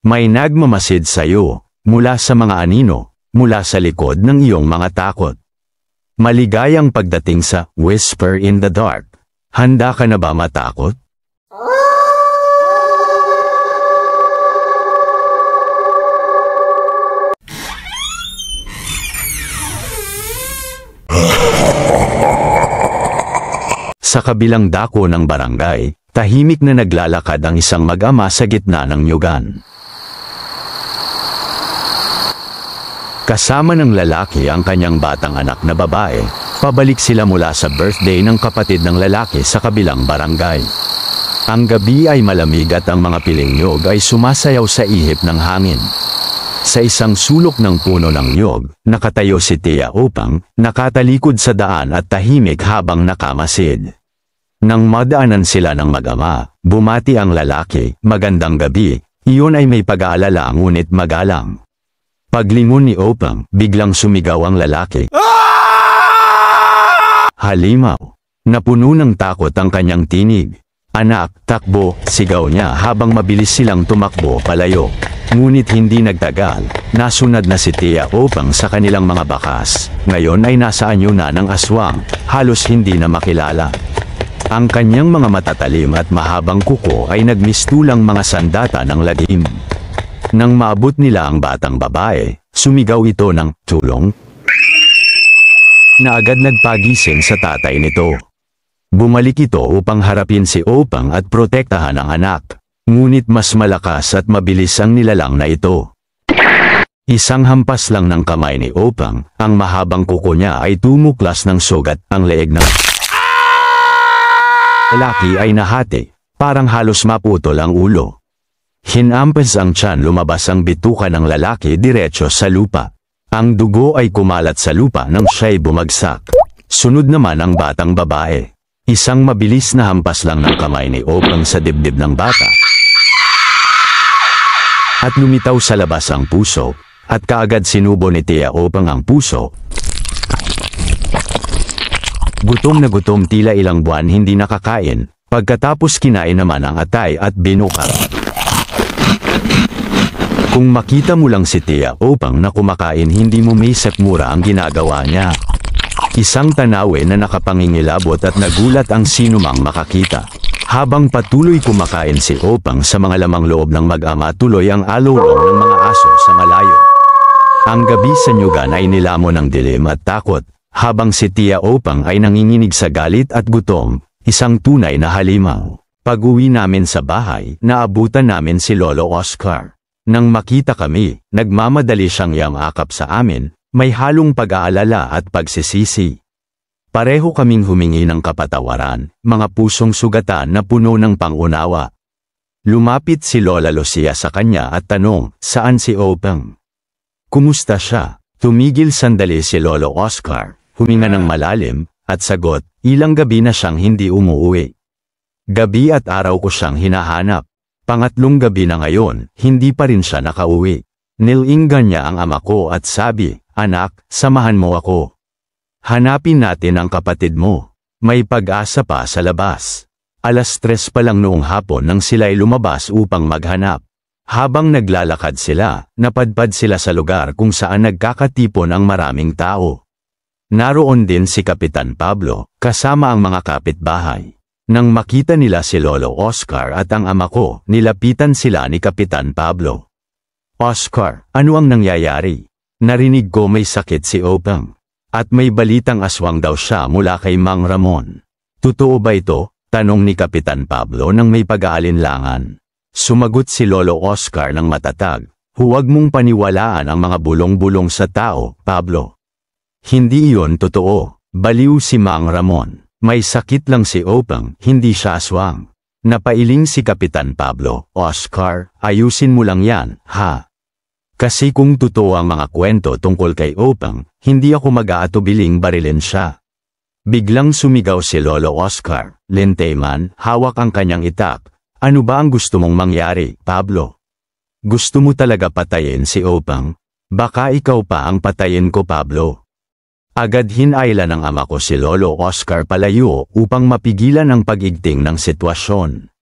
May nagmamasid sa'yo, mula sa mga anino, mula sa likod ng iyong mga takot. Maligayang pagdating sa Whisper in the Dark. Handa ka na ba matakot? Sa kabilang dako ng barangay, tahimik na naglalakad ang isang mag-ama sa gitna ng nyugan. Kasama ng lalaki ang kanyang batang anak na babae, pabalik sila mula sa birthday ng kapatid ng lalaki sa kabilang barangay. Ang gabi ay malamig at ang mga piling nyog ay sumasayaw sa ihip ng hangin. Sa isang sulok ng puno ng nyog, nakatayo si Tia Opang, nakatalikod sa daan at tahimik habang nakamasid. Nang madaanan sila ng mag-ama, bumati ang lalaki, "Magandang gabi." Iyon ay may pag-aalala ngunit magalang. Paglingon ni Opang, biglang sumigaw ang lalaki. Halimaw! Napuno ng takot ang kanyang tinig. "Anak, takbo!" sigaw niya habang mabilis silang tumakbo palayo. Ngunit hindi nagtagal, nasunad na si Tia Opang sa kanilang mga bakas. Ngayon ay nasa anyo na ng aswang, halos hindi na makilala. Ang kanyang mga matatalim at mahabang kuko ay nagmistulang mga sandata ng lagim. Nang maabot nila ang batang babae, sumigaw ito ng tulong, na agad nagpagising sa tatay nito. Bumalik ito upang harapin si Opang at protektahan ang anak. Ngunit mas malakas at mabilis ang nilalang na ito. Isang hampas lang ng kamay ni Opang, ang mahabang kuko niya ay tumuklas ng sugat. Ang leeg ng lalaki ay nahati, parang halos maputol ang ulo. Hinampas ang tiyan, lumabas ang bituka ng lalaki diretso sa lupa. Ang dugo ay kumalat sa lupa nang siya'y bumagsak. Sunod naman ang batang babae. Isang mabilis na hampas lang ng kamay ni Opang sa dibdib ng bata. At lumitaw sa labas ang puso, at kaagad sinubo ni Tia Opang ang puso. Gutom na gutom, tila ilang buwan hindi nakakain, pagkatapos kinain naman ang atay at binukal. Kung makita mo lang si Tia Opang na kumakain, hindi mo maisip mura ang ginagawa niya. Isang tanawin na nakapangingilabot at nagulat ang sinumang makakita. Habang patuloy kumakain si Opang sa mga lamang loob ng mag-ama, tuloy ang alulong ng mga aso sa malayo. Ang gabi sa nyugan ay nilamon ng dilim at takot, habang si Tia Opang ay nanginginig sa galit at gutom, isang tunay na halimaw. Pag-uwi namin sa bahay, naabutan namin si Lolo Oscar. Nang makita kami, nagmamadali siyang yamakap sa amin, may halong pag-aalala at pagsisisi. Pareho kaming humingi ng kapatawaran, mga pusong sugatan na puno ng pangunawa. Lumapit si Lola Lucia sa kanya at tanong, "Saan si Opang? Kumusta siya?" Tumigil sandali si Lolo Oscar, huminga ng malalim, at sagot, "Ilang gabi na siyang hindi umuwi. Gabi at araw ko siyang hinahanap. Pangatlong gabi na ngayon, hindi pa rin siya nakauwi." Nilinggan niya ang ama ko at sabi, "Anak, samahan mo ako. Hanapin natin ang kapatid mo. May pag-asa pa sa labas." 3:00 pa lang noong hapon nang sila'y lumabas upang maghanap. Habang naglalakad sila, napadpad sila sa lugar kung saan nagkakatipon ang maraming tao. Naroon din si Kapitan Pablo, kasama ang mga kapitbahay. Nang makita nila si Lolo Oscar at ang ama ko, nilapitan sila ni Kapitan Pablo. "Oscar, ano ang nangyayari? Narinig ko may sakit si Opang. At may balitang aswang daw siya mula kay Mang Ramon. Totoo ba ito?" tanong ni Kapitan Pablo nang may pag-aalinlangan. Sumagot si Lolo Oscar ng matatag, "Huwag mong paniwalaan ang mga bulong-bulong sa tao, Pablo. Hindi iyon totoo. Baliw si Mang Ramon. May sakit lang si Opang, hindi siya aswang." Napailing si Kapitan Pablo, "Oscar, ayusin mo lang yan, ha? Kasi kung totoo ang mga kwento tungkol kay Opang, hindi ako mag-aatubiling barilin siya." Biglang sumigaw si Lolo Oscar, "Linteman," hawak ang kanyang itak, "ano ba ang gusto mong mangyari, Pablo? Gusto mo talaga patayin si Opang? Baka ikaw pa ang patayin ko, Pablo." Agad hinailan ng ama ko si Lolo Oscar palayo upang mapigilan ang pag-igting ng sitwasyon.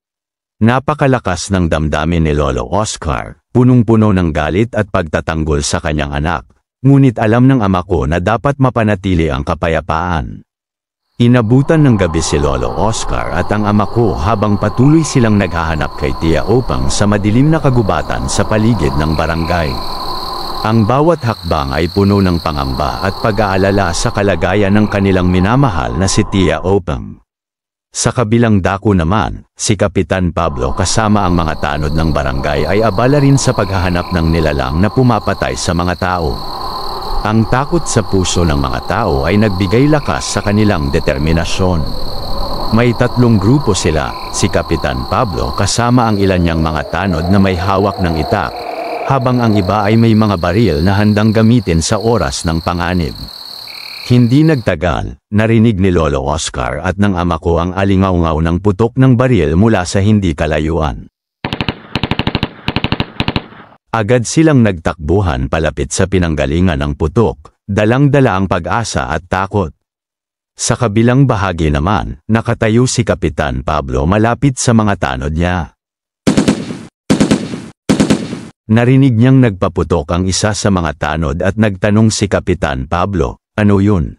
Napakalakas ng damdamin ni Lolo Oscar, punong-puno ng galit at pagtatanggol sa kanyang anak, ngunit alam ng ama ko na dapat mapanatili ang kapayapaan. Inabutan ng gabi si Lolo Oscar at ang ama ko habang patuloy silang naghahanap kay Tia Opang sa madilim na kagubatan sa paligid ng barangay. Ang bawat hakbang ay puno ng pangamba at pag-aalala sa kalagayan ng kanilang minamahal na si Tia Opang. Sa kabilang dako naman, si Kapitan Pablo kasama ang mga tanod ng barangay ay abala rin sa paghahanap ng nilalang na pumapatay sa mga tao. Ang takot sa puso ng mga tao ay nagbigay lakas sa kanilang determinasyon. May 3 grupo sila, si Kapitan Pablo kasama ang ilan niyang mga tanod na may hawak ng itak, habang ang iba ay may mga baril na handang gamitin sa oras ng panganib. Hindi nagtagal, narinig ni Lolo Oscar at ng ama ko ang alingaw-ngaw ng putok ng baril mula sa hindi kalayuan. Agad silang nagtakbuhan palapit sa pinanggalingan ng putok, dalang-dala ang pag-asa at takot. Sa kabilang bahagi naman, nakatayo si Kapitan Pablo malapit sa mga tanod niya. Narinig niyang nagpaputok ang isa sa mga tanod at nagtanong si Kapitan Pablo, "Ano yun?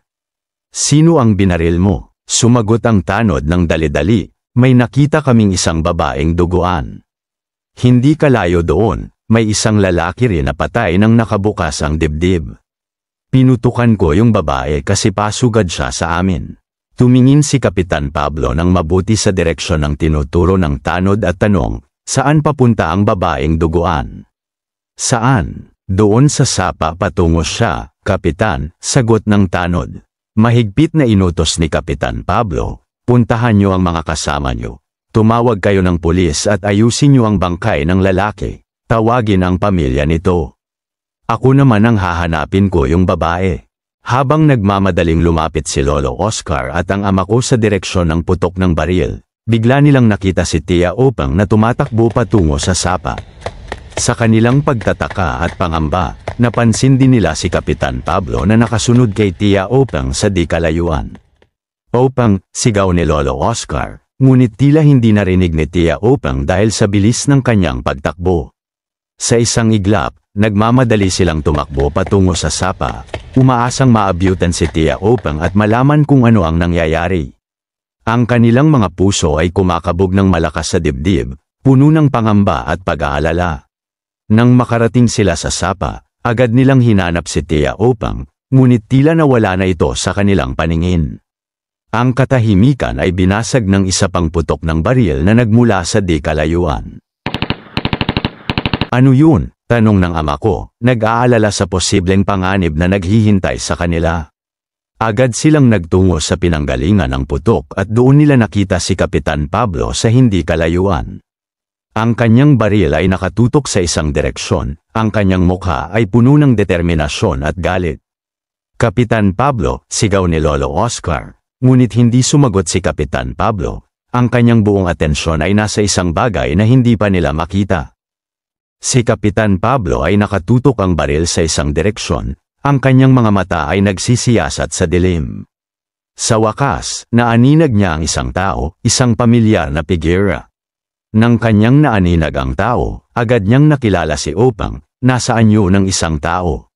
Sino ang binaril mo?" Sumagot ang tanod ng dali-dali, "May nakita kaming isang babaeng duguan. Hindi kalayo doon, may isang lalaki rin na patay nang nakabukas ang dibdib. Pinutukan ko yung babae kasi pasugad siya sa amin." Tumingin si Kapitan Pablo ng mabuti sa direksyon ng tinuturo ng tanod at tanong, "Saan papunta ang babaeng duguan?" "Saan?" "Doon sa sapa patungo siya, Kapitan," sagot ng tanod. Mahigpit na inutos ni Kapitan Pablo, "Puntahan niyo ang mga kasama niyo. Tumawag kayo ng pulis at ayusin niyo ang bangkay ng lalaki. Tawagin ang pamilya nito. Ako naman ang hahanapin ko yung babae." Habang nagmamadaling lumapit si Lolo Oscar at ang ama ko sa direksyon ng putok ng baril, bigla nilang nakita si Tia Opang na tumatakbo patungo sa sapa. Sa kanilang pagtataka at pangamba, napansin din nila si Kapitan Pablo na nakasunod kay Tia Opang sa di kalayuan. "Opang!" sigaw ni Lolo Oscar, ngunit tila hindi narinig ni Tia Opang dahil sa bilis ng kanyang pagtakbo. Sa isang iglap, nagmamadali silang tumakbo patungo sa sapa, umaasang maabyutan si Tia Opang at malaman kung ano ang nangyayari. Ang kanilang mga puso ay kumakabog ng malakas sa dibdib, puno ng pangamba at pag-aalala. Nang makarating sila sa sapa, agad nilang hinanap si Tia Opang, ngunit tila nawala na ito sa kanilang paningin. Ang katahimikan ay binasag ng isa pang putok ng baril na nagmula sa di kalayuan. "Ano yun?" tanong ng ama ko, nag-aalala sa posibleng panganib na naghihintay sa kanila. Agad silang nagtungo sa pinanggalingan ng putok at doon nila nakita si Kapitan Pablo sa hindi kalayuan. Ang kanyang baril ay nakatutok sa isang direksyon, ang kanyang mukha ay puno ng determinasyon at galit. "Kapitan Pablo!" sigaw ni Lolo Oscar, ngunit hindi sumagot si Kapitan Pablo. Ang kanyang buong atensyon ay nasa isang bagay na hindi pa nila makita. Si Kapitan Pablo ay nakatutok ang baril sa isang direksyon, ang kanyang mga mata ay nagsisiyasat sa dilim. Sa wakas, naaninag niya ang isang tao, isang pamilyar na figura. Nang kanyang naaninag ang tao, agad niyang nakilala si Opang, nasa anyo ng isang tao.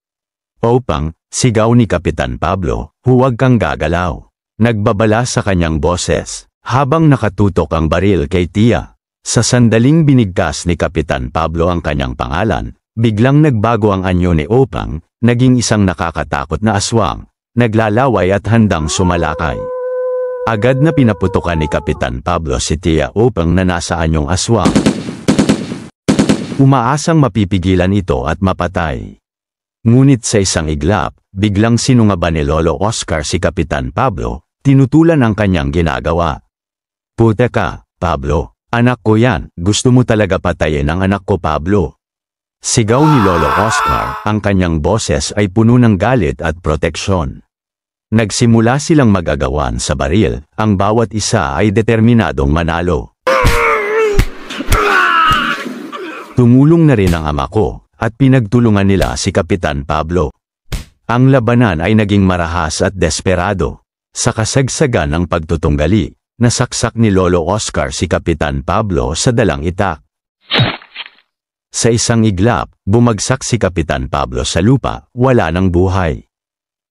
"Opang!" sigaw ni Kapitan Pablo, "Huwag kang gagalaw." Nagbabala sa kanyang boses, habang nakatutok ang baril kay Tia. Sa sandaling binigkas ni Kapitan Pablo ang kanyang pangalan, biglang nagbago ang anyo ni Opang, naging isang nakakatakot na aswang, naglalaway at handang sumalakay. Agad na pinaputukan ni Kapitan Pablo si Tia Opang na nasa anyong aswang. Umaasang mapipigilan ito at mapatay. Ngunit sa isang iglap, biglang sinungaba ni Lolo Oscar si Kapitan Pablo, tinutulan ang kanyang ginagawa. "Puta ka, Pablo! Anak ko yan, gusto mo talaga patayin ang anak ko, Pablo?" Sigaw ni Lolo Oscar, ang kanyang boses ay puno ng galit at proteksyon. Nagsimula silang mag-agawan sa baril, ang bawat isa ay determinadong manalo. Tumulong na rin ang ama ko, at pinagtulungan nila si Kapitan Pablo. Ang labanan ay naging marahas at desperado. Sa kasagsagan ng pagtutunggali, nasaksak ni Lolo Oscar si Kapitan Pablo sa dalang itak. Sa isang iglap, bumagsak si Kapitan Pablo sa lupa, wala ng buhay.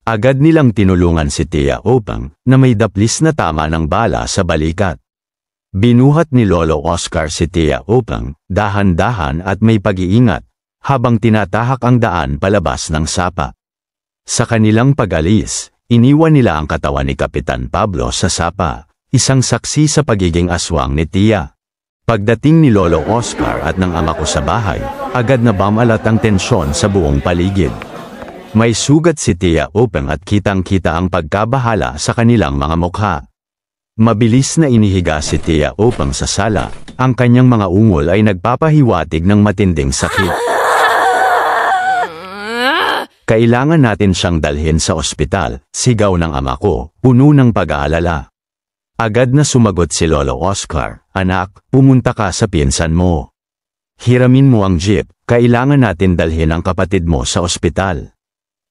Agad nilang tinulungan si Tia Opang na may daplis na tama ng bala sa balikat. Binuhat ni Lolo Oscar si Tia Opang, dahan-dahan at may pag-iingat, habang tinatahak ang daan palabas ng sapa. Sa kanilang pag-alis, iniwan nila ang katawan ni Kapitan Pablo sa sapa, isang saksi sa pagiging aswang ni Tia. Pagdating ni Lolo Oscar at ng ama ko sa bahay, agad na bumalat ang tensyon sa buong paligid. May sugat si Tia Opang at kitang-kita ang pagkabahala sa kanilang mga mukha. Mabilis na inihiga si Tia Opang sa sala, ang kanyang mga ungol ay nagpapahiwatig ng matinding sakit. Kailangan natin siyang dalhin sa ospital, sigaw ng ama ko, puno ng pag-aalala. Agad na sumagot si Lolo Oscar, anak, pumunta ka sa pinsan mo. Hiramin mo ang jeep, kailangan natin dalhin ang kapatid mo sa ospital.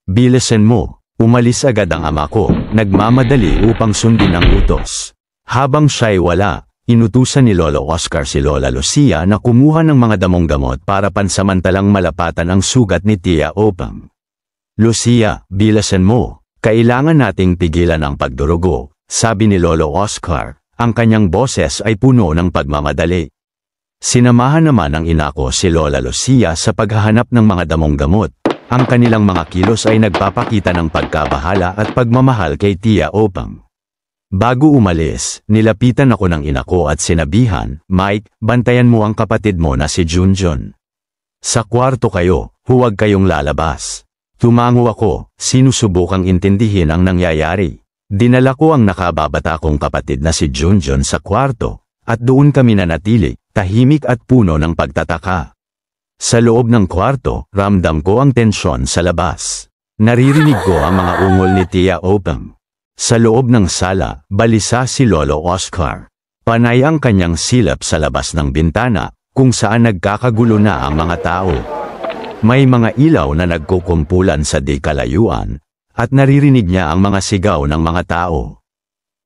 Bilisan mo, umalis agad ang ama ko, nagmamadali upang sundin ang utos. Habang siya'y wala, inutusan ni Lolo Oscar si Lola Lucia na kumuha ng mga damong gamot para pansamantalang malapatan ang sugat ni Tia Opang. Lucia, bilisan mo, kailangan nating pigilan ang pagdurugo, sabi ni Lolo Oscar, ang kanyang boses ay puno ng pagmamadali. Sinamahan naman ng ina ko si Lola Lucia sa paghahanap ng mga damong gamot. Ang kanilang mga kilos ay nagpapakita ng pagkabahala at pagmamahal kay Tia Opang. Bago umalis, nilapitan ako ng ina ko at sinabihan, Mike, bantayan mo ang kapatid mo na si Junjun. Sa kwarto kayo, huwag kayong lalabas. Tumango ako, sinusubukang intindihin ang nangyayari. Dinala ko ang nakababata kong kapatid na si Junjun sa kwarto, at doon kami nanatili, tahimik at puno ng pagtataka. Sa loob ng kwarto, ramdam ko ang tensyon sa labas. Naririnig ko ang mga ungol ni Tia Opang. Sa loob ng sala, balisa si Lolo Oscar. Panay ang kanyang silap sa labas ng bintana, kung saan nagkakagulo na ang mga tao. May mga ilaw na nagkukumpulan sa di kalayuan, at naririnig niya ang mga sigaw ng mga tao.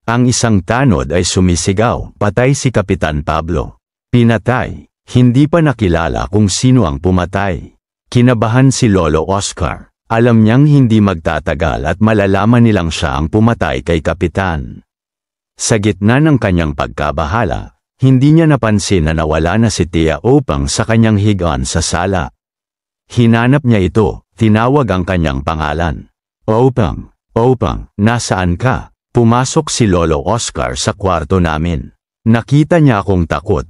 Ang isang tanod ay sumisigaw, patay si Kapitan Pablo. Pinatay. Hindi pa nakilala kung sino ang pumatay. Kinabahan si Lolo Oscar. Alam niyang hindi magtatagal at malalaman nilang siya ang pumatay kay Kapitan. Sa gitna ng kanyang pagkabahala, hindi niya napansin na nawala na si Tia Opang sa kanyang higaan sa sala. Hinanap niya ito, tinawag ang kanyang pangalan. Opang, Opang, nasaan ka? Pumasok si Lolo Oscar sa kwarto namin. Nakita niya akong takot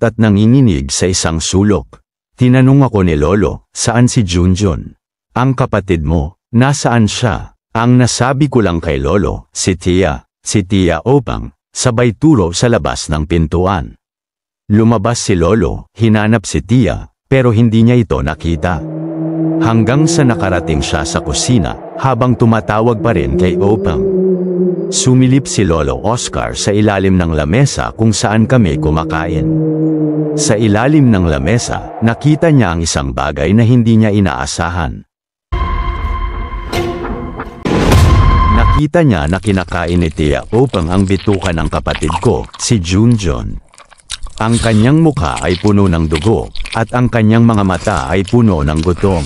at nanginginig sa isang sulok. Tinanong ako ni Lolo, saan si Junjun? Ang kapatid mo, nasaan siya? Ang nasabi ko lang kay Lolo, si Tia Opang, sabay turo sa labas ng pintuan. Lumabas si Lolo, hinanap si Tia, pero hindi niya ito nakita. Hanggang sa nakarating siya sa kusina, habang tumatawag pa rin kay Opang. Sumilip si Lolo Oscar sa ilalim ng lamesa kung saan kami kumakain. Sa ilalim ng lamesa, nakita niya ang isang bagay na hindi niya inaasahan. Nakita niya na kinakain ni Tia Opang ang bituka ng kapatid ko, si Junjun. Ang kanyang mukha ay puno ng dugo, at ang kanyang mga mata ay puno ng gutom.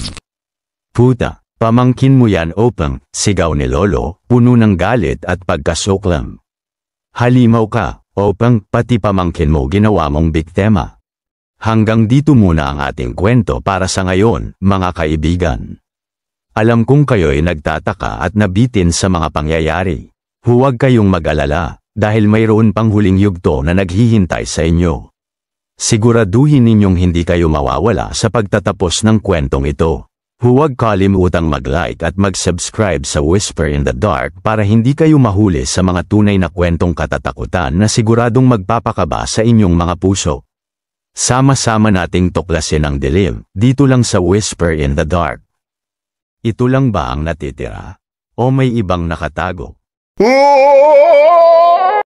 Puta! Pamangkin mo yan Opang, sigaw ni Lolo, puno ng galit at pagkasuklam. Halimaw ka, Opang, pati pamangkin mo ginawa mong biktima. Hanggang dito muna ang ating kwento para sa ngayon, mga kaibigan. Alam kong kayo'y nagtataka at nabitin sa mga pangyayari. Huwag kayong mag-alala, dahil mayroon pang huling yugto na naghihintay sa inyo. Siguraduhin ninyong hindi kayo mawawala sa pagtatapos ng kwentong ito. Huwag kalimutang mag-like at mag-subscribe sa Whisper in the Dark para hindi kayo mahuli sa mga tunay na kwentong katatakutan na siguradong magpapakaba sa inyong mga puso. Sama-sama nating tuklasin ang dilim, dito lang sa Whisper in the Dark. Ito lang ba ang natitira? O may ibang nakatago?